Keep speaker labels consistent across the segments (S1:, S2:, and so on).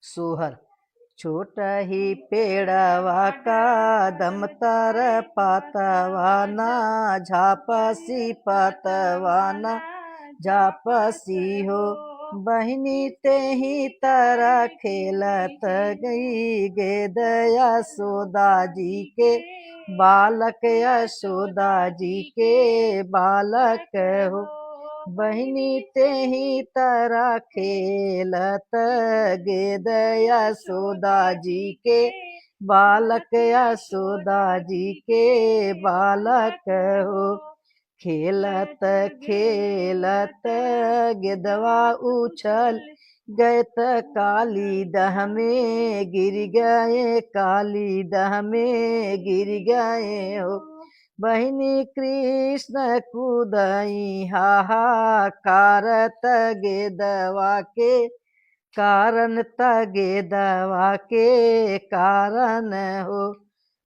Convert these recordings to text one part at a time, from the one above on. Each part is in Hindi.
S1: सोहर। छोटा ही पेड़वा का दमतर पातवाना, झापसी पातवाना झापसी हो। बहनी ते ही तरह खेलत गई, गेदया यशोदा जी के बालक, यशोदा जी के बालक हो। बहनी ते ही तरह खेलत, गेद यशोदा जी के बालक, यशोदा जी के बालक हो। खेलत खेलत गिदवा उछल गए त काली दह में गिर गए, काली दह में गिर गए हो। बहिनी कृष्ण कूदई हाहाकार, गिदवा के कारण गिदवा के कारण हो।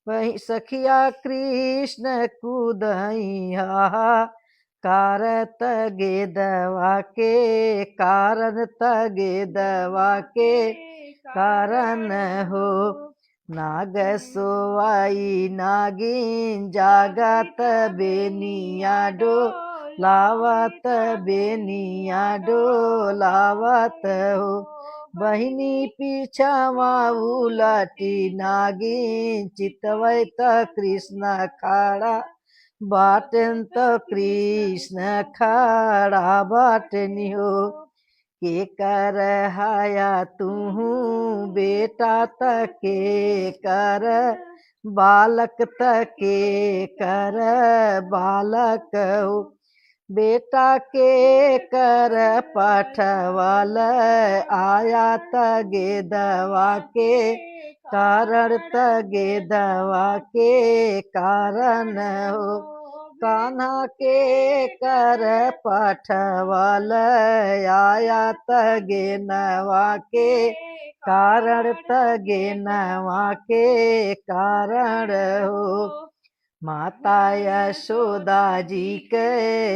S1: वही सखिया कृष्ण कूदई हाहाकार, गिदवा के कारण गिदवा के कारण हो। नाग सोवाई नागिन जागत बेनिया डो लावत, बेनिया डोलावत हो। बहिनी पीछावा उलटी नागिन, चितवत कृष्ण खड़ा बाटन, तो कृष्ण खड़ा बाटनी हो। के कर हाया तू बेटा तके कर बालक, तके कर बालक हो। बेटा के कर पठवाल आया, गिदवा के कारण गिदवा के कारण हो। कान्हा के कर पठवाल आया, गिनवा के कारण गिनवा के कारण हो। माता यशोदा जी के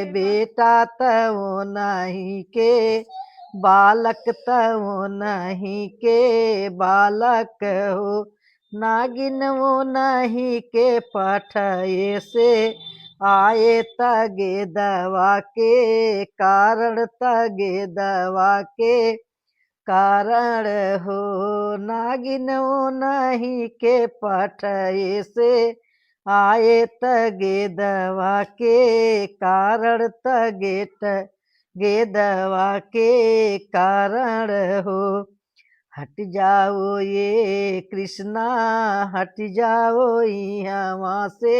S1: बेटा तवो नहीं के बालक, तवो नहीं के बालक हो। नागिन वो नहीं के पठये से आए, गिदवा के कारण गिदवा के कारण हो। नागिन वो नहीं के पठये से आए, गिदवा के कारण गिदवा के कारण हो। हट जाओ ये कृष्णा, हट जाओ यहाँ से,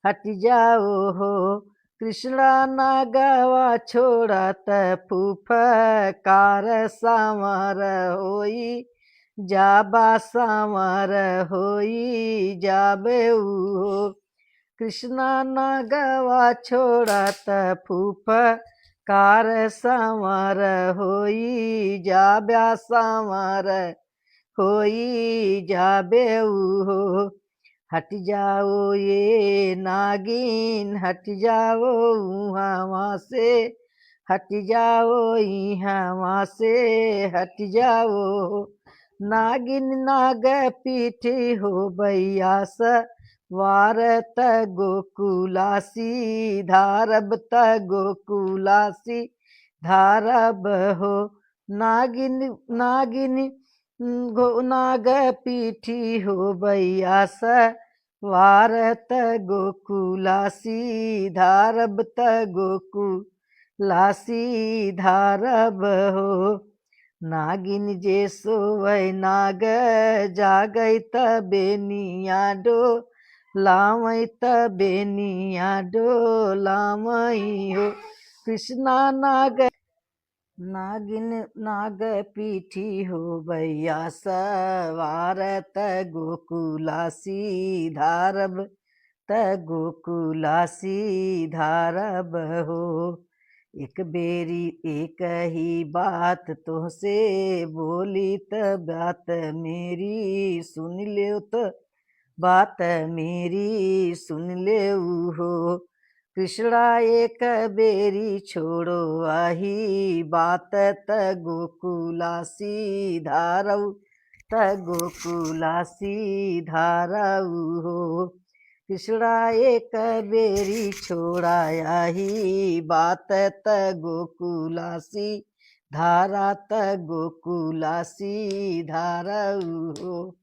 S1: हट जाओ हो। कृष्णा नागवा छोड़त फूफकार, सांवर होई जाबा, सांवर होई जाबे हो। कृष्णा नागवा छोड़त फूफकार, सांवर होई जाब्या, सांवर होई जाबे हो। हट जाओ ये नागिन, हट जाओ वहाँ से, हट जाओ यहाँ से, हट जाओ। नागिन नाग पीठी हो बैयास वारत गोकुलासी धारब, गोकुलासी धारब हो। नागिन नागिन नाग पीठी हो बैयास वारत गोकुलासी धारब, गोकुलासी धारब हो। नागिन जे सोवै नाग जागै, बेनिया डो लावै, बेनिया डो लावई हो। कृष्णा नाग नागिन नाग पीठी हो बैया सवारत गोकुलासी धारब, गोकुलासी धारब हो। एक बेरी एक ही बात तुहसे बोली, बात मेरी सुन ले, बात मेरी सुन ले हो। कृष्णा एक बेरी छोड़ो आही बात त गोकुलासी धारऊ त गोकुलासी धारऊ हो। कृष्णा एक बेरी छोड़ाया ही बात त गोकुलासी धारा त गोकुलासी धारऊ हो।